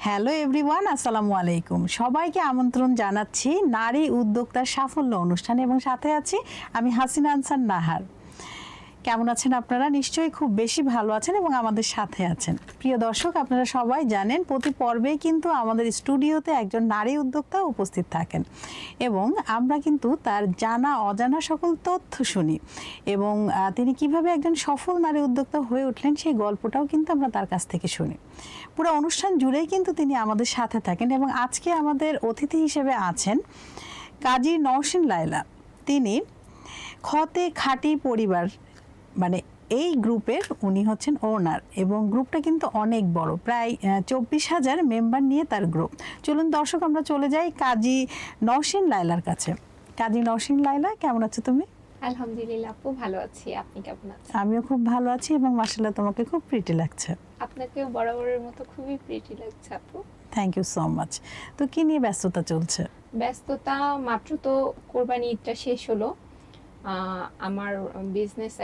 Hello everyone, আসসালামু আলাইকুম। সবাইকে আমন্ত্রণ জানাচ্ছি নারী উদ্যোক্তার সাফল্য অনুষ্ঠানে এবং সাথে আছি আমি হাসিনা আনসার নাহার। কেমন আছেন আপনারা? নিশ্চয়ই খুব বেশি ভালো আছেন এবং আমাদের সাথে আছেন। প্রিয় দর্শক, আপনারা সবাই জানেন প্রতি পর্বেই কিন্তু আমাদের স্টুডিওতে একজন নারী উদ্যোক্তা উপস্থিত থাকেন এবং আমরা কিন্তু তার জানা অজানা সকল তথ্য শুনি এবং তিনি কিভাবে একজন সফল নারী উদ্যোক্তা হয়ে উঠলেন সেই গল্পটাও কিন্তু আমরা তার কাছ থেকে শুনি। পুরো অনুষ্ঠান জুড়েই কিন্তু তিনি আমাদের সাথে থাকেন এবং আজকে আমাদের অতিথি হিসেবে আছেন কাজী নওশিন লায়লা। তিনি খতে খাঁটি পরিবার মানে এই গ্রুপের উনি হচ্ছেন ওনার এবং গ্রুপটা কিন্তু অনেক বড়, প্রায় 24,000 মেম্বার নিয়ে তার গ্রুপ। চলুন দর্শক, আমরা চলে যাই কাজী নওশিন লায়লার কাছে। কাজী নওশিন লায়লা, কেমন আছো তুমি? আলহামদুলিল্লাহ আপু, ভালো আছি। আপনি কেমন আছেন? আমিও খুব ভালো আছি এবং মাশাআল্লাহ তোমাকে খুব প্রিটি লাগছে। আপনাকেও বরাবরের মতো খুবই প্রিটি লাগছে আপু। Thank you so much. তো কি নিয়ে ব্যস্ততা চলছে? ব্যস্ততা মাত্র তো কোরবানি ঈদটা শেষ হলো। আমার বিজনেস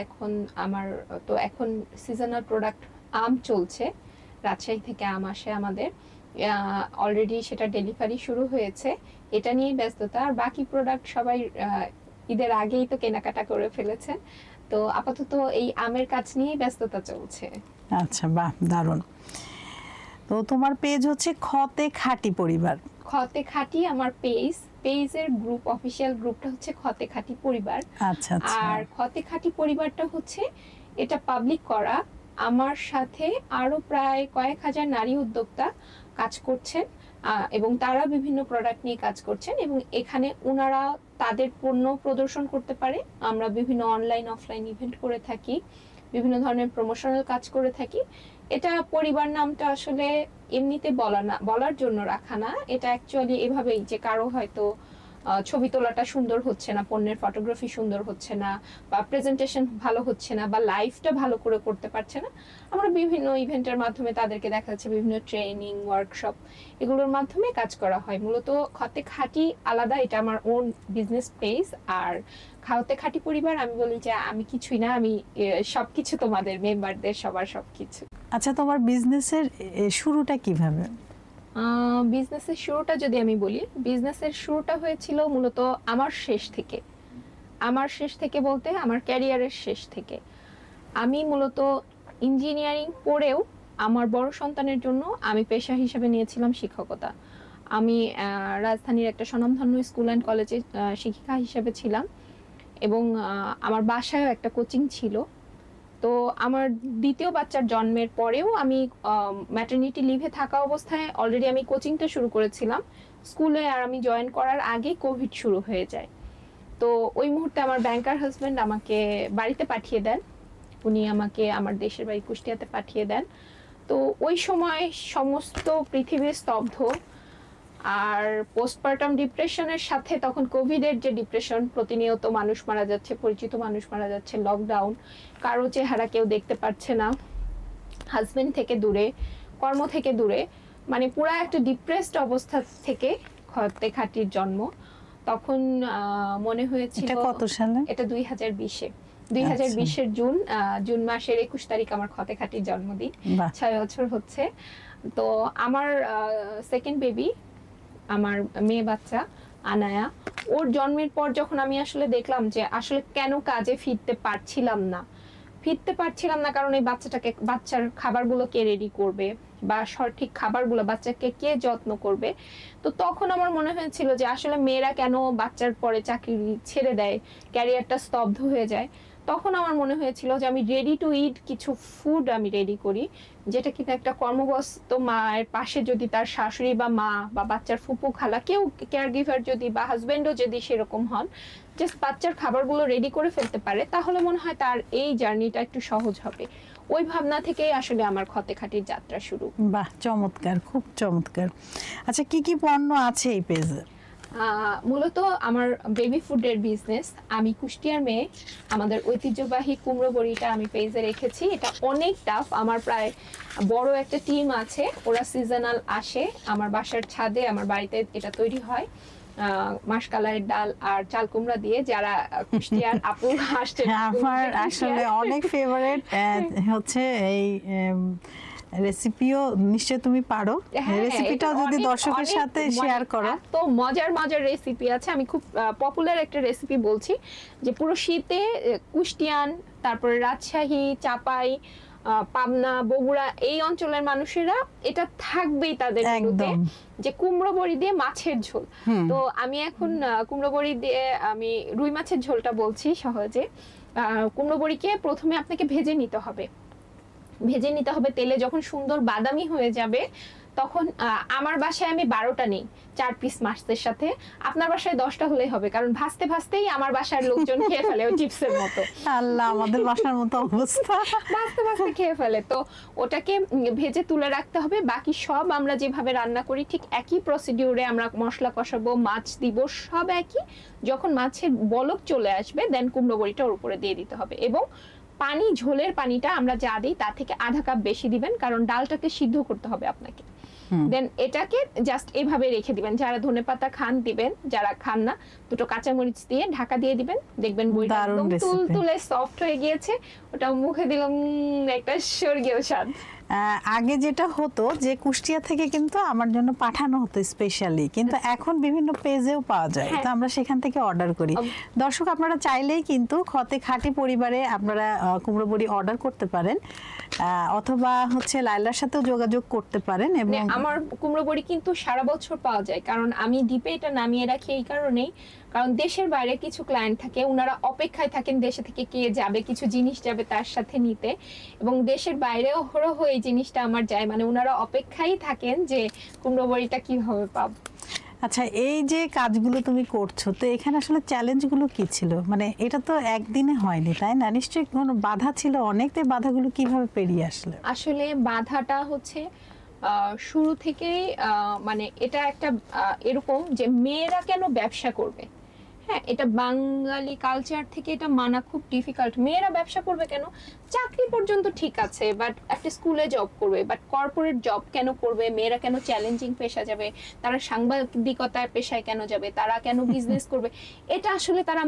এখন সিজনাল প্রোডাক্ট আম চলছে। রাজশাহী থেকে আম আসে আমাদের, অলরেডি সেটা ডেলিভারি শুরু হয়েছে। এটা নিয়ে ব্যস্ততা। আর বাকি প্রোডাক্ট সবাই ঈদের আগেই তো কেনাকাটা করে ফেলেছেন, তো আপাতত এই আমের কাজ নিয়ে ব্যস্ততা চলছে। আচ্ছা, বাহ, দারুণ। তো তোমার পেজ হচ্ছে খতে খাঁটি পরিবার। খতে খাঁটি আমার পেজের গ্রুপ, অফিসিয়াল গ্রুপটা হচ্ছে খতে খাঁটি পরিবার। আচ্ছা আচ্ছা। আর খতে খাঁটি পরিবারটা হচ্ছে এটা পাবলিক করা। আমার সাথে আরো প্রায় কয়েক হাজার নারী উদ্যোক্তা কাজ করছেন এবং তারা বিভিন্ন প্রোডাক্ট নিয়ে কাজ করছেন এবং এখানে ওনারা তাদের পণ্য প্রদর্শন করতে পারে। আমরা বিভিন্ন অনলাইন অফলাইন ইভেন্ট করে থাকি, বিভিন্ন ধরনের প্রমোশনাল কাজ করে থাকি। এটা পরিবার নামটা আসলে এমনিতে বলার জন্য রাখা না, এটা অ্যাকচুয়ালি এভাবেই যে কারো হয়তো ছবি তোলাটা সুন্দর হচ্ছে না, পণ্যের ফটোগ্রাফি সুন্দর হচ্ছে না, বা প্রেজেন্টেশন ভালো হচ্ছে না, বা লাইফটা ভালো করে করতে পারছে না, আমরা বিভিন্ন ইভেন্টের মাধ্যমে তাদেরকে দেখা যাচ্ছে বিভিন্ন ট্রেনিং, ওয়ার্কশপ, এগুলোর মাধ্যমে কাজ করা হয়। মূলত খতে খাঁটি আলাদা, এটা আমার ওন বিজনেস পেজ। আর খতে খাঁটি পরিবার আমি বলি যে আমি কিছুই না, আমি সবকিছু, তোমাদের মেম্বারদের সবার সবকিছু। আচ্ছা, তোমার বিজনেসের শুরুটা কিভাবে? বিজনেসের শুরুটা যদি আমি বলি, বিজনেসের শুরুটা হয়েছিল মূলত আমার শেষ থেকে বলতে আমার ক্যারিয়ারের শেষ থেকে। আমি মূলত ইঞ্জিনিয়ারিং পড়েও আমার বড় সন্তানের জন্য আমি পেশা হিসেবে নিয়েছিলাম শিক্ষকতা। আমি রাজধানীর একটা স্বনামধন্য স্কুল অ্যান্ড কলেজে শিক্ষিকা হিসেবে ছিলাম এবং আমার বাসায়ও একটা কোচিং ছিল। তো আমার দ্বিতীয় বাচ্চার জন্মের পরেও আমি ম্যাটারনিটি লিভে থাকা অবস্থায় অলরেডি আমি কোচিংটা শুরু করেছিলাম স্কুলে। আর আমি জয়েন করার আগেই কোভিড শুরু হয়ে যায়। তো ওই মুহূর্তে আমার ব্যাংকার হাজব্যান্ড আমাকে বাড়িতে পাঠিয়ে দেন। উনি আমাকে আমার দেশের বাড়ি কুষ্টিয়াতে পাঠিয়ে দেন। তো ওই সময় সমস্ত পৃথিবী স্তব্ধ। আর পোস্টপার্টাম ডিপ্রেশনের সাথে তখন কোভিডের যে ডিপ্রেশন, প্রতিনিয়ত মানুষ মারা যাচ্ছে, পরিচিত মানুষ মারা যাচ্ছে, লকডাউন, কারো চেহারা কেউ দেখতে পাচ্ছে না, হাজবেন্ড থেকে দূরে, কর্ম থেকে দূরে, মানে পুরো একটা ডিপ্রেসড অবস্থা থেকে খতে খাঁটির জন্ম। তখন মনে হয়েছিল, কত সালে? এটা 2020-এর জুন মাসের 21 তারিখ আমার খতে খাঁটির জন্মদিন। 6 বছর হচ্ছে। তো আমার সেকেন্ড বেবি, আমার মেয়ে বাচ্চা আনায়া, ওর জন্মের পর যখন আমি আসলে দেখলাম যে আসলে কেন কাজে ফিরতে পারছিলাম না, কারণ এই বাচ্চার খাবারগুলো কে রেডি করবে বা সঠিক খাবারগুলো বাচ্চাকে কে যত্ন করবে। তো তখন আমার মনে হয়েছিল যে আসলে মেয়েরা কেন বাচ্চার পরে চাকরি ছেড়ে দেয়, ক্যারিয়ারটা স্তব্ধ হয়ে যায়। তখন আমার মনে হয়েছিল যে আমি রেডি টু ইট কিছু ফুড আমি রেডি করি, যেটা কিনা একটা কর্মব্যস্ত মায়ের পাশে যদি তার শাশুড়ি বা মা বা বাচ্চার ফুপু খালা কেউ কেয়ার গিভার যদি বা হাজবেন্ডও যদি সেরকম হন, জাস্ট বাচ্চার খাবারগুলো রেডি করে ফেলতে পারে, তাহলে মনে হয় তার এই জার্নিটা একটু সহজ হবে। ওই ভাবনা থেকেই আসলে আমার খতে খাঁটির যাত্রা শুরু। বাহ, চমৎকার, খুব চমৎকার। আচ্ছা, কি কি পণ্য আছে এই পেজে? মূলত আমার বেবি ফুডের বিজনেস। আমি কুষ্টিয়ার মেয়ে, আমাদের ঐতিহ্যবাহী কুমড়ো বড়িটা আমি পেজে রেখেছি। এটা অনেক টাফ, আমার প্রায় বড় একটা টিম আছে, ওরা সিজনাল আসে আমার বাসার ছাদে, আমার বাড়িতে এটা তৈরি হয় মাসকালাইয়ের ডাল আর চাল কুমড়া দিয়ে। যারা কুষ্টিয়ার আপু আসছে, আমার আসলে অনেক ফেভারিট হচ্ছে এই রেসিপিও নিশ্চয় তুমি পারো, হ্যাঁ, রেসিপিটাও এটা যদি অনেক- দর্শকের অনেক সাথে মানে শেয়ার করো। এত মজার মজার রেসিপি আছে, আমি খুব পপুলার একটা রেসিপি বলছি, যে পুরো শীতে কুষ্টিয়ান, তারপরে রাজশাহী, চাপাই, পাবনা, বগুড়া এই অঞ্চলের মানুষেরা এটা থাকবেই তাদের মেনুতে, একদম। যে কুমড়ো বড়ি দিয়ে মাছের ঝোল। তো আমি এখন কুমড়ো বড়ি দিয়ে আমি রুই মাছের ঝোলটা বলছি সহজে। কুমড়ো বড়িকে প্রথমে আপনাকে ভেজে নিতে হবে, ভেজে নিতে হবে তেলে, যখন সুন্দর বাদামি হয়ে যাবে তখন আমার বাসায় আমি 12টা নেই 4 পিস মাছের সাথে, আপনার বাসায় 10টা হলেই হবে, কারণ ভাজতে ভাজতেই আমার বাসার লোকজন খেয়ে ফেলে ওই চিপসের মতো। আল্লাহ, আমাদের বাসার মতো অবস্থা। ভাজতে ভাজতে খেয়ে ফেলে। তো ওটাকে ভেজে তুলে রাখতে হবে। বাকি সব আমরা যেভাবে রান্না করি ঠিক একই প্রসিডিউরে আমরা মশলা কষাবো, মাছ দিব, সব একই। যখন মাছের বলক চলে আসবে দেন কুমড়ো বড়িটা ওর উপরে দিয়ে দিতে হবে, এবং পানি, ঝোলের পানিটা আমরা যা দিই তার থেকে আধা কাপ বেশি দিবেন, কারণ ডালটাকে সিদ্ধ করতে হবে আপনাকে। দেন এটাকে জাস্ট এভাবে রেখে দিবেন, যারা ধনেপাতা খান দিবেন, যারা খান না দুটো কাঁচামরিচ দিয়ে ঢাকা দিয়ে দিবেন, দেখবেন বড়িটা দারুণ একদম recipe। তুলতুলে সফট হয়ে গিয়েছে, ওটা মুখে দিলাম একটা স্বর্গীয় স্বাদ। আগে যেটা হতো যে কুষ্টিয়া থেকে কিন্তু আমার জন্য পাঠানো হতো স্পেশালি, কিন্তু এখন বিভিন্ন পেজেও পাওয়া যায়, তো আমরা সেখান থেকে অর্ডার করি। দর্শক, আপনারা চাইলেই কিন্তু খতে খাঁটি পরিবারে আপনারা কুমড়ো বড়ি অর্ডার করতে পারেন, অথবা হচ্ছে লাইলার সাথেও যোগাযোগ করতে পারেন। এবং আমার কুমড়ো বড়ি কিন্তু সারা বছর পাওয়া যায়, কারণ আমি ডিপে এটা নামিয়ে রাখি এই কারণেই, কারণ দেশের বাইরে কিছু ক্লায়েন্ট থাকে, ওনারা অপেক্ষায় থাকেন দেশে থেকে কে যাবে, কিছু জিনিস যাবে তার সাথে নিতে, এবং দেশের বাইরেও হরহ এই জিনিসটা আমার যায়, মানে ওনারা অপেক্ষায় থাকেন যে কুমড়ো বড়িটা কিভাবে পাবো। আচ্ছা, এই যে কাজগুলো তুমি করছো, তো এখানে আসলে চ্যালেঞ্জগুলো কি ছিল? মানে এটা তো একদিনে হয়নি, তাই না? নিশ্চয়ই কোনো বাধা ছিল অনেক, তো এই বাধাগুলো কিভাবে পেরিয়ে আসলে? আসলে বাধাটা হচ্ছে শুরু থেকেই মানে এটা একটা এরকম যে মেয়েরা কেন ব্যবসা করবে, হ্যাঁ, এটা বাঙালি কালচার থেকে এটা মানা খুব ডিফিকাল্ট। মেয়েরা ব্যবসা করবে কেন? চাকরি পর্যন্ত ঠিক আছে, বাট একটা স্কুলে জব করবে, বাট কর্পোরেট জব কেন করবে? মেয়েরা কেন চ্যালেঞ্জিং পেশা যাবে? তারা সাংবাদিকতার পেশায় কেন যাবে? তারা কেন বিজনেস করবে? এটা আসলে তারা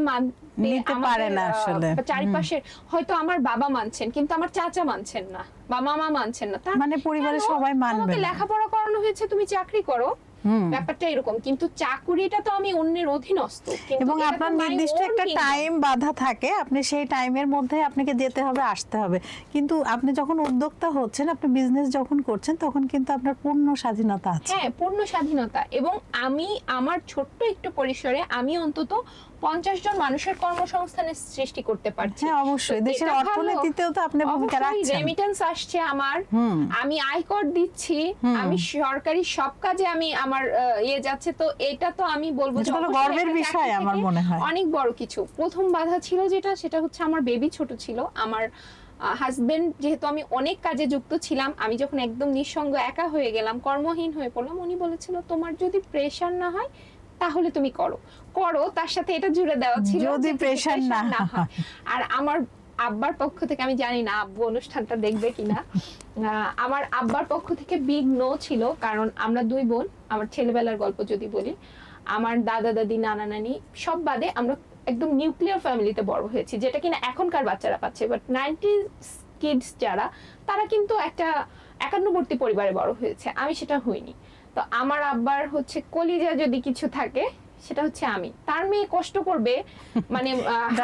নিতে পারে না আসলে। চারিপাশের হয়তো আমার বাবা মানছেন, কিন্তু আমার চাচা মানছেন না বা মামা মানছেন না, তার মানে পরিবারের কেন? সবাই মানবে তোমাকে না। লেখাপড়া করানো হয়েছে, তুমি চাকরি করো, ব্যাপারটা এরকম। কিন্তু চাকুরিটা তো আমি অন্যের অধীনস্থ, কিন্তু এবং এটা তো আপনার my নির্দিষ্ট own একটা kingdom। টাইম বাধা থাকে, আপনি সেই টাইমের মধ্যে আপনাকে যেতে হবে, আসতে হবে। কিন্তু আপনি যখন উদ্যোক্তা হচ্ছেন, আপনি বিজনেস যখন করছেন, তখন কিন্তু আপনার পূর্ণ স্বাধীনতা আছে। হ্যাঁ, পূর্ণ স্বাধীনতা। এবং আমি আমার ছোট্ট একটু পরিসরে আমি অন্তত 50 জন মানুষের কর্মসংস্থানের সৃষ্টি করতে পারছি। হ্যাঁ, অবশ্যই। তো দেশের এটা ভালো। অর্থনীতিতেও তো আপনি ভূমিকা অবশ্যই, রাখছেন। রেমিটেন্স আসছে আমার, আমি আয়কর দিচ্ছি, আমি সরকারি সব কাজে আমি আমার ইয়ে যাচ্ছে, তো এটা তো আমি বলবো যে এটা তো অবশ্যই গর্বের একটা বিষয় চাকরি আমার থেকে মনে হয়। অনেক বড় কিছু। প্রথম বাধা ছিল সেটা হচ্ছে আমার বেবি ছোট ছিল। আমার হাজবেন্ড, যেহেতু আমি অনেক কাজে যুক্ত ছিলাম, আমি যখন একদম নিঃসঙ্গ একা হয়ে গেলাম, কর্মহীন হয়ে পড়লাম, উনি বলেছিল তোমার যদি প্রেশার না হয় তাহলে তুমি করো, তার সাথে এটা জুড়ে দেওয়া ছিল যদি যে প্রেশার না হয়। আর আমার আব্বার পক্ষ থেকে, আমি জানি না আব্বু অনুষ্ঠানটা দেখবে কিনা, আমার আব্বার পক্ষ থেকে বিগ নো ছিল, কারণ আমরা 2 বোন। আমার ছেলেবেলার গল্প যদি বলি, আমার দাদা দাদি, নানা নানি সব বাদে আমরা একদম নিউক্লিয়ার ফ্যামিলিতে বড় হয়েছি, যেটা কিনা এখনকার বাচ্চারা পাচ্ছে, বাট 90s কিডস যারা, তারা কিন্তু একটা একান্নবর্তী পরিবারে বড় হয়েছে, আমি সেটা হইনি। তো আমার আব্বার হচ্ছে কলিজা যদি কিছু থাকে, সেটা হচ্ছে আমি। তার মেয়ে কষ্ট করবে, মানে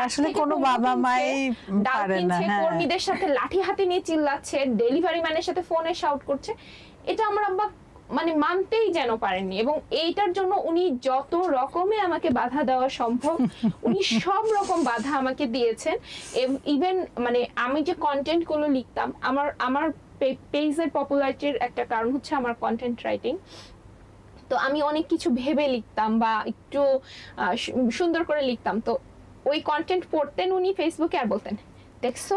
আসলে কোনো বাবা মাই পারে না। কর্মীদের সাথে লাঠি হাতে নিয়ে চিল্লাচ্ছে, ডেলিভারি ম্যানের সাথে ফোনে শাউট করছে, এটা আমার আব্বা মানে মানতেই যেন পারেননি। এবং এইটার জন্য উনি যত রকমে আমাকে বাধা দেওয়া সম্ভব উনি সব রকম বাধা আমাকে দিয়েছেন। ইভেন মানে আমি যে কন্টেন্ট গুলো লিখতাম, আমার পেজের পপুলারিটির একটা কারণ হচ্ছে আমার কন্টেন্ট রাইটিং। তো আমি অনেক কিছু ভেবে লিখতাম বা একটু সুন্দর করে লিখতাম, তো ওই কন্টেন্ট পড়তেন উনি ফেসবুকে আর বলতেন, দেখছো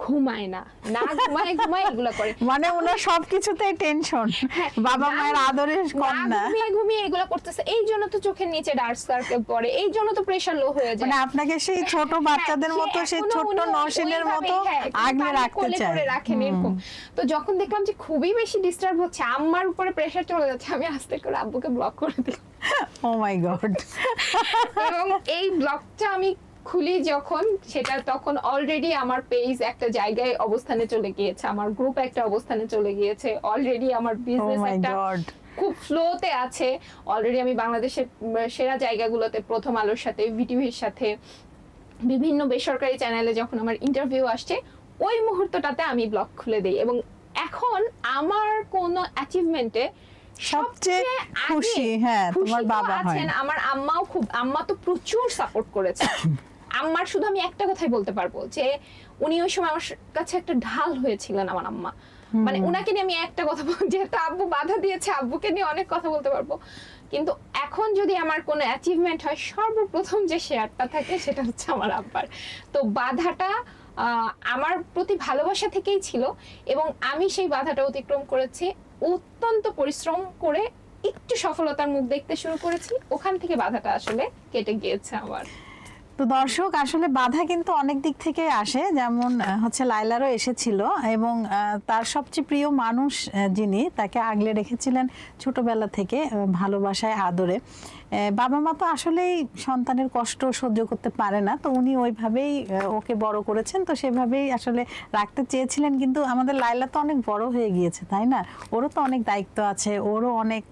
ঘুমায় না, না ঘুমায় ঘুমায় এগুলো করে, মানে ওনার সবকিছুতেই টেনশন, বাবা মায়ের আদরে কম না, ঘুমিয়ে ঘুমিয়ে এগুলো করতেছে, এই জন্য তো চোখের নিচে ডার্ক সার্কেল পড়ে, এই জন্য তো প্রেশার লো হয়ে যায়। মানে আপনাকে সেই ছোট বাচ্চাদের মতো, সেই ছোট্ট নরসিনের মতো আগলে রাখতে চায়, রাখেন এরকম। তো যখন দেখলাম যে খুবই বেশি ডিস্টার্ব হচ্ছে, আম্মার উপরে প্রেশার চলে যাচ্ছে, আমি আস্তে করে আব্বুকে ব্লক করে দিলাম। ও মাই গড। এবং এই ব্লকটা আমি খুলি যখন, সেটা তখন অলরেডি আমার পেজ একটা জায়গায় অবস্থানে চলে গিয়েছে, আমার গ্রুপ একটা অবস্থানে চলে গিয়েছে, অলরেডি আমার ও বিজনেস মাই একটা গড, খুব ফ্লোতে আছে। অলরেডি আমি বাংলাদেশের সেরা জায়গাগুলোতে, প্রথম আলোর সাথে, ভিটিভির সাথে, বিভিন্ন বেসরকারি চ্যানেলে যখন আমার ইন্টারভিউ আসছে, ওই মুহূর্তটাতে আমি ব্লগ খুলে দিই। এবং এখন আমার কোনো অ্যাচিভমেন্টে সবচেয়ে খুশি হ্যাঁ তোমার বাবা হয়। আছেন, আমার আম্মাও খুব, আম্মা তো প্রচুর সাপোর্ট করেছে। আম্মার শুধু আমি একটা কথাই বলতে পারবো যে উনি ওই সময় আমার কাছে একটা ঢাল হয়েছিলেন, আমার আম্মা। মানে উনাকে নিয়ে আমি একটা কথা বলবো, যেহেতু আব্বু বাধা দিয়েছে, আব্বুকে নিয়ে অনেক কথা বলতে পারবো, কিন্তু এখন যদি আমার কোনো অ্যাচিভমেন্ট হয়, সর্বপ্রথম যে শেয়ারটা থাকে সেটা হচ্ছে আমার আব্বার। তো বাধাটা আমার প্রতি ভালোবাসা থেকেই ছিল, এবং আমি সেই বাধাটা অতিক্রম করেছি, অত্যন্ত পরিশ্রম করে একটু সফলতার মুখ দেখতে শুরু করেছি, ওখান থেকে বাধাটা আসলে কেটে গিয়েছে আমার। তো দর্শক, আসলে বাধা কিন্তু অনেক দিক থেকে আসে, যেমন হচ্ছে লাইলারও এসেছিল, এবং তার সবচেয়ে প্রিয় মানুষ যিনি, তাকে আগলে রেখেছিলেন ছোটবেলা থেকে ভালোবাসায়, আদরে। বাবা মা তো আসলেই সন্তানের কষ্ট সহ্য করতে পারে না, তো উনি ওইভাবেই ওকে বড় করেছেন, তো সেভাবেই আসলে রাখতে চেয়েছিলেন। কিন্তু আমাদের লাইলা তো অনেক বড় হয়ে গিয়েছে, তাই না? ওরও তো অনেক দায়িত্ব আছে, ওরও অনেক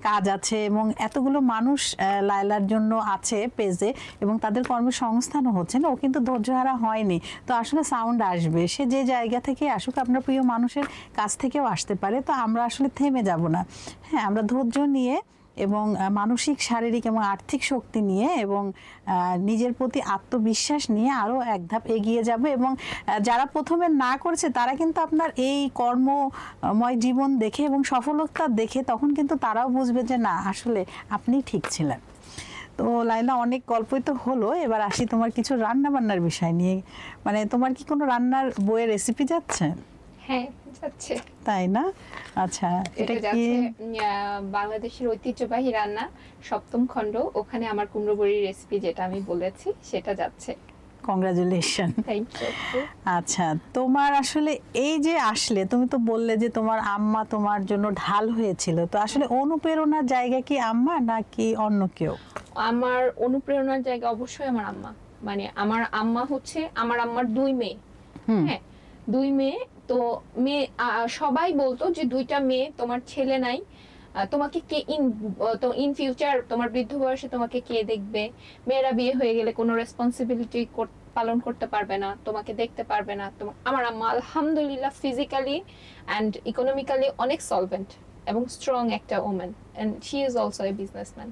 কাজ আছে, এবং এতগুলো মানুষ লাইলার জন্য আছে পেজে, এবং তাদের কর্মসংস্থানও হচ্ছে না। ও কিন্তু ধৈর্যহারা হয়নি। তো আসলে সাউন্ড আসবে, সে যে জায়গা থেকে আসুক, আপনার প্রিয় মানুষের কাছ থেকেও আসতে পারে। তো আমরা আসলে থেমে যাব না, হ্যাঁ, আমরা ধৈর্য নিয়ে এবং মানসিক, শারীরিক এবং আর্থিক শক্তি নিয়ে, এবং নিজের প্রতি আত্মবিশ্বাস নিয়ে আরও এক ধাপ এগিয়ে যাব। এবং যারা প্রথমে না করেছে, তারা কিন্তু আপনার এই কর্মময় জীবন দেখে এবং সফলতা দেখে তখন কিন্তু তারাও বুঝবে যে না, আসলে আপনি ঠিক ছিলেন। তো লাইলা, অনেক গল্পই তো হলো, এবার আসি তোমার কিছু রান্না বান্নার বিষয় নিয়ে। মানে তোমার কি কোনো রান্নার বইয়ের রেসিপি যাচ্ছে? হ্যাঁ, যাচ্ছে। তাই না? আচ্ছা, এটা কি যাচ্ছে বাংলাদেশের ঐতিহ্যবাহী রান্না, ৭ম খণ্ড, ওখানে আমার কুমড়ো বড়ির রেসিপি যেটা আমি বলেছি সেটা যাচ্ছে। কংগ্রাচুলেশন। Thank you. আচ্ছা, তোমার আসলে এই যে আসলে, তুমি তো বললে যে তোমার আম্মা তোমার জন্য ঢাল হয়েছিল, তো আসলে অনুপ্রেরণার জায়গা কি আম্মা নাকি অন্য কেউ? আমার অনুপ্রেরণার জায়গা অবশ্যই আমার আম্মা। মানে আমার আম্মা হচ্ছে, আমার আম্মার 2 মেয়ে। হ্যাঁ, 2 মেয়ে। তো মেয়ে, সবাই বলতো যে 2টা মেয়ে, তোমার ছেলে নাই, তোমাকে কে ইন ফিউচার, তোমার বৃদ্ধ বয়সে তোমাকে কে দেখবে? মেয়েরা বিয়ে হয়ে গেলে কোনো রেসপন্সিবিলিটি পালন করতে পারবে না, তোমাকে দেখতে পারবে না। আমার আম্মা আলহামদুলিল্লাহ ফিজিক্যালি অ্যান্ড ইকোনমিক্যালি অনেক সলভেন্ট এবং স্ট্রং একটা woman, and she is also a businessman.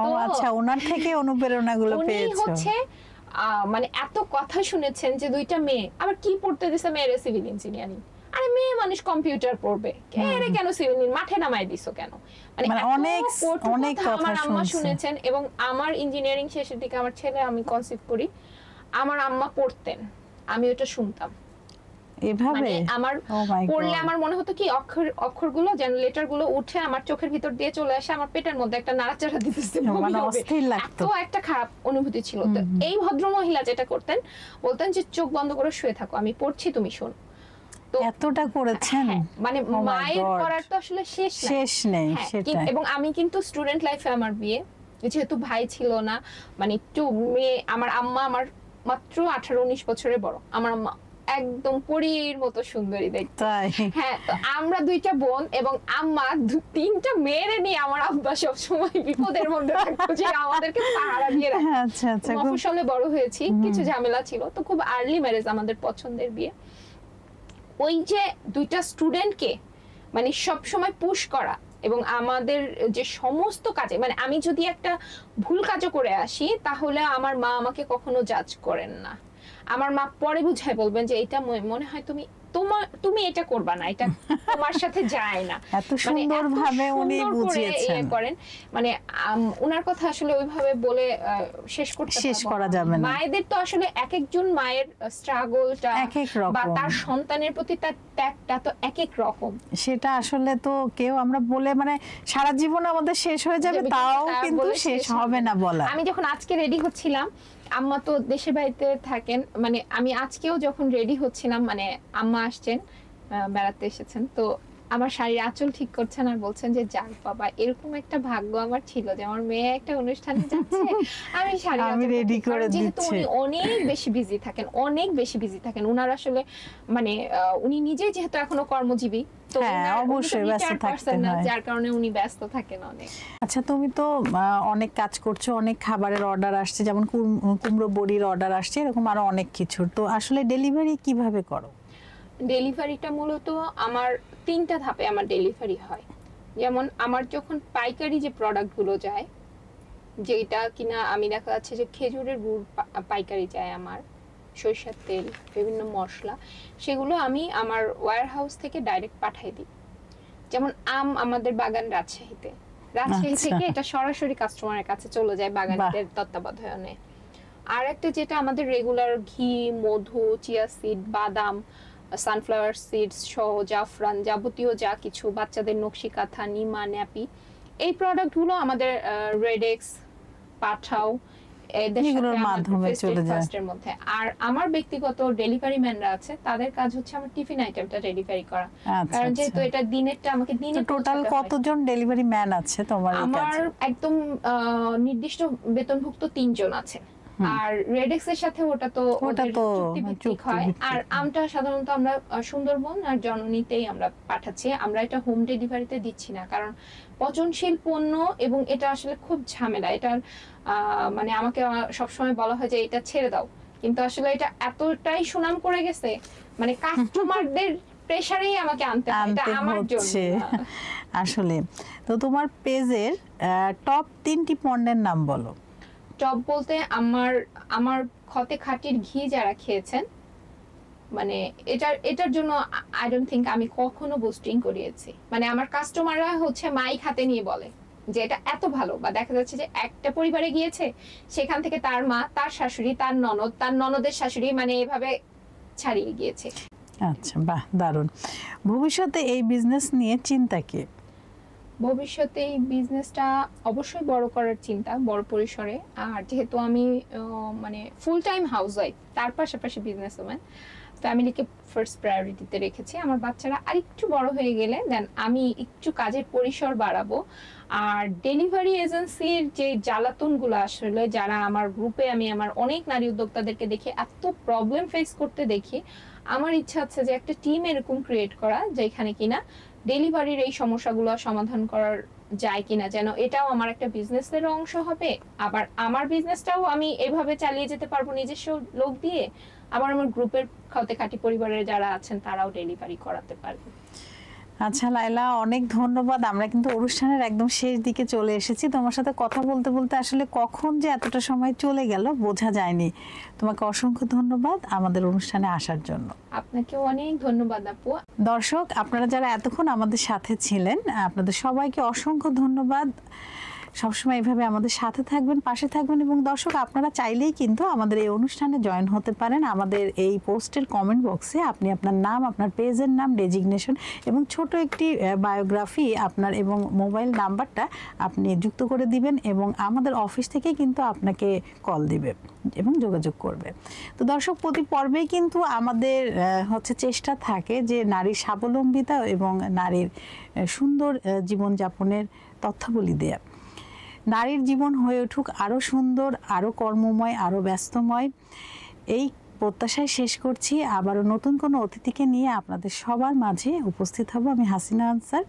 ও আচ্ছা, ওনার থেকে অনুপ্রেরণাগুলো পেয়েছো? উনি হচ্ছে মানে এত কথা শুনেছেন যে 2টা মেয়ে, আবার কি পড়তে দিছে মেয়েরে? Civil engineering. আরে মেয়ে মানুষ কম্পিউটার পড়বে, এর কেন সিভিল, মাঠে নামাই দিছো কেন? মানে অনেক অনেক কথা আমার আম্মা শুনছেন। শুনেছেন। এবং আমার ইঞ্জিনিয়ারিং শেষের দিকে আমার ছেলে আমি কনসিভ করি, আমার আম্মা পড়তেন, আমি ওটা শুনতাম এভাবে। আমার পড়লে আমার মনে হতো কি অক্ষরগুলো যেন, লেটারগুলো উঠে আমার চোখের ভিতর দিয়ে চলে আসে, আমার পেটের মধ্যে একটা নাড়াচাড়া দিতেছে, মানে অস্থির লাগতো। এত একটা খারাপ অনুভূতি ছিল। তো এই ভদ্র মহিলা যেটা করতেন, বলতেন যে চোখ বন্ধ করে শুয়ে থাকো, আমি পড়ছি, তুমি শোনো। তো এতটা করেছেন? মানে মায়ের করার তো আসলে শেষ নেই সেটা। এবং আমি কিন্তু স্টুডেন্ট লাইফে আমার বিয়ে, যেহেতু ভাই ছিল না, মানে একটু মেয়ে, আমার আম্মা আমার মাত্র 18-19 বছরের বড়, আমার আম্মা একদম পরীর মতো সুন্দরী দেখতে। হ্যাঁ, তো আমরা 2টা বোন, এবং আম্মা 3টা মেয়েরে নিয়ে আমার আব্বা সব সময় বিপদের মধ্যে থাকতো যে আমাদেরকে পাহারা দিয়ে রাখতো। আচ্ছা আচ্ছা, মফস্বলে বড় হয়েছি, কিছু ঝামেলা ছিল, তো খুব আর্লি ম্যারেজ, আমাদের পছন্দের বিয়ে। ওই যে 2টা স্টুডেন্টকে মানে সব সময় পুশ করা, এবং আমাদের যে সমস্ত কাজে, মানে আমি যদি একটা ভুল কাজও করে আসি, তাহলে আমার মা আমাকে কখনো জাজ করেন না। আমার মা পরে বুঝায় বলবেন যে এটা মনে হয় তুমি এটা করবা না, এটা তোমার সাথে যায় না। এত সুন্দরভাবে উনি বুঝিয়েছেন করেন, মানে উনার কথা আসলে ওইভাবে বলে শেষ করা যাবে না। মায়েদের তো আসলে এক একজন মায়ের স্ট্রাগলটা এক এক রকম, বা তার সন্তানের প্রতি তার ত্যাগটা তো এক এক রকম। সেটা আসলে তো কেউ আমরা বলে মানে সারা জীবন আমাদের শেষ হয়ে যাবে, তাও কিন্তু শেষ হবে না বলা। আমি যখন আজকে রেডি হচ্ছিলাম, আম্মা তো দেশের বাড়িতে থাকেন, মানে আমি আজকেও যখন রেডি হচ্ছিলাম, মানে আম্মা আসছেন, বেড়াতে এসেছেন, তো আমার শাড়ির আঁচল ঠিক করছেন আর বলছেন যে যাক বাবা, এরকম একটা ভাগ্য আমার ছিল যে আমার মেয়ে একটা অনুষ্ঠানে যাচ্ছে, আমি শাড়ি আমি ready করে যেহেতু দিচ্ছি। উনি অনেক বেশি বিজি থাকেন, অনেক বেশি বিজি থাকেন উনার আসলে মানে উনি নিজে যেহেতু এখনো কর্মজীবী, তো হ্যাঁ, উনি তো অবশ্যই ব্যস্ত retired থাকতে person না, হয়। যার কারণে উনি ব্যস্ত থাকেন অনেক। আচ্ছা, তুমি তো অনেক কাজ করছো, অনেক খাবারের অর্ডার আসছে, যেমন কুমড়ো বড়ির অর্ডার আসছে, এরকম আরো অনেক কিছুর। তো আসলে ডেলিভারি কিভাবে করো? ডেলিভারিটা মূলত আমার 3টা ধাপে আমার ডেলিভারি হয়। যেমন আমার যখন পাইকারি যে প্রোডাক্টগুলো যায়, যেটা কিনা আমি দেখা যাচ্ছে যে খেজুরের গুড় পাইকারি যায় আমার, সরিষার তেল, বিভিন্ন মশলা, সেগুলো আমি আমার ওয়্যার হাউস থেকে ডাইরেক্ট পাঠাই দিই। যেমন আমাদের বাগান রাজশাহীতে, রাজশাহী আচ্ছা। থেকে এটা সরাসরি কাস্টমারের কাছে চলে যায় বাগানীদের তত্ত্বাবধানে। আর একটা যেটা আমাদের রেগুলার ঘি, মধু, চিয়া সিড, বাদাম, সানফ্লাওয়ার সিডস সহ জাফরান, যাবতীয় যা কিছু বাচ্চাদের নকশি কাঁথা, নিমা, ন্যাপি, এই প্রোডাক্টগুলো আমাদের রেডেক্স, পাঠাও, এদের এগুলোর সাথে মাধ্যমে চলে যায়। ফার্স্টের মধ্যে। আর আমার ব্যক্তিগত ডেলিভারি ম্যানরা আছে, তাদের কাজ হচ্ছে আমার টিফিন আইটেমটা ডেলিভারি করা। আচ্ছা, কারণ আচ্ছা। যেহেতু এটা দিনেরটা আমাকে দিনে টোটাল পৌঁছাতে হয়। কতজন ডেলিভারি ম্যান আছে তোমার এই আমার কাজে? একদম নির্দিষ্ট বেতনভুক্ত 3 জন আছেন। আর রেডেক্স এর সাথে ওটা তো ওদের চুক্তিভিত্তিক হয়। আর আমটা সাধারণত আমরা সুন্দরবন আর জননীতেই আমরা পাঠাচ্ছি, আমরা এটা হোম ডেলিভারিতে দিচ্ছি না, কারণ পচনশীল পণ্য এবং এটা আসলে খুব ঝামেলা। এটা মানে আমাকে সবসময় বলা হয় যে এটা ছেড়ে দাও, কিন্তু আসলে এটা এতটাই সুনাম করে গেছে, মানে কাস্টমারদের প্রেসারেই আমাকে আনতে হয়, এটা আমার জন্য না। আসলে তো তোমার পেজের টপ 3টি পণ্যের নাম বলো। টপ বলতে আমার খতে খাঁটির ঘি যারা খেয়েছেন, মানে এটার জন্য আই ডোন্ট থিংক আমি কখনো বুস্টিং করিয়েছি। মানে আমার কাস্টমাররা হচ্ছে মাইক হাতে নিয়ে বলে যে এটা এত ভালো, বা দেখা যাচ্ছে যে একটা পরিবারে গিয়েছে, সেখান থেকে তার মা, তার শাশুড়ি, তার ননদ, তার ননদের শাশুড়ি, মানে এভাবে ছাড়িয়ে গিয়েছে। আচ্ছা, বাহ, দারুণ। ভবিষ্যতে এই বিজনেস নিয়ে চিন্তা কি? ভবিষ্যতে এই বিজনেসটা অবশ্যই বড় করার চিন্তা, বড় পরিসরে। আর যেহেতু আমি মানে ফুল টাইম হাউসওয়াইফ, তার পাশাপাশি বিজনেস ওম্যান, ফ্যামিলিকে ফার্স্ট প্রায়োরিটিতে রেখেছি। আমার বাচ্চারা আরেকটু বড় হয়ে গেলে দেন আমি একটু কাজের পরিসর বাড়াবো। আর ডেলিভারি এজেন্সির যে জ্বালাতনগুলো, আসলে যারা আমার গ্রুপে, আমি আমার অনেক নারী উদ্যোক্তাদেরকে দেখে এত প্রবলেম ফেস করতে দেখি, আমার ইচ্ছা আছে যে একটা টিম এরকম ক্রিয়েট করা, যেখানে কিনা ডেলিভারির এই সমস্যাগুলো সমাধান করার যায় কিনা, যেন এটাও আমার একটা বিজনেসের অংশ হবে। আবার আমার বিজনেসটাও আমি এভাবে চালিয়ে যেতে পারবো নিজস্ব লোক দিয়ে। আবার আমার গ্রুপের খাতে খাঁটি পরিবারের যারা আছেন তারাও ডেলিভারি করাতে পারবে। আচ্ছা লাইলা, অনেক ধন্যবাদ। আমরা কিন্তু অনুষ্ঠানের একদম শেষ দিকে চলে এসেছি। তোমার সাথে কথা বলতে বলতে আসলে কখন যে এতটা সময় চলে গেল বোঝা যায়নি। তোমাকে অসংখ্য ধন্যবাদ আমাদের অনুষ্ঠানে আসার জন্য। আপনাকেও অনেক ধন্যবাদ আপু। দর্শক, আপনারা যারা এতক্ষণ আমাদের সাথে ছিলেন, আপনাদের সবাইকে অসংখ্য ধন্যবাদ। সবসময় এইভাবে আমাদের সাথে থাকবেন, পাশে থাকবেন। এবং দর্শক, আপনারা চাইলেই কিন্তু আমাদের এই অনুষ্ঠানে জয়েন হতে পারেন। আমাদের এই পোস্টের কমেন্ট বক্সে আপনি আপনার নাম, আপনার পেজের নাম, ডেজিগনেশন এবং ছোট একটি বায়োগ্রাফি আপনার এবং মোবাইল নাম্বারটা আপনি যুক্ত করে দিবেন, এবং আমাদের অফিস থেকে কিন্তু আপনাকে কল দিবে এবং যোগাযোগ করবে। তো দর্শক, প্রতি পর্বেই কিন্তু আমাদের হচ্ছে চেষ্টা থাকে যে নারীর স্বাবলম্বিতা এবং নারীর সুন্দর জীবনযাপনের তথ্যাবলি দেয়া। নারীর জীবন হয়ে উঠুক আরও সুন্দর, আরও কর্মময়, আরও ব্যস্তময়, এই প্রত্যাশায় শেষ করছি। আবারও নতুন কোনো অতিথিকে নিয়ে আপনাদের সবার মাঝে উপস্থিত হব আমি, হাসিনা আনসার।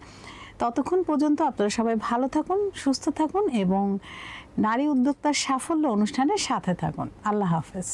ততক্ষণ পর্যন্ত আপনারা সবাই ভালো থাকুন, সুস্থ থাকুন এবং নারী উদ্যোক্তার সাফল্য অনুষ্ঠানের সাথে থাকুন। আল্লাহ হাফেজ।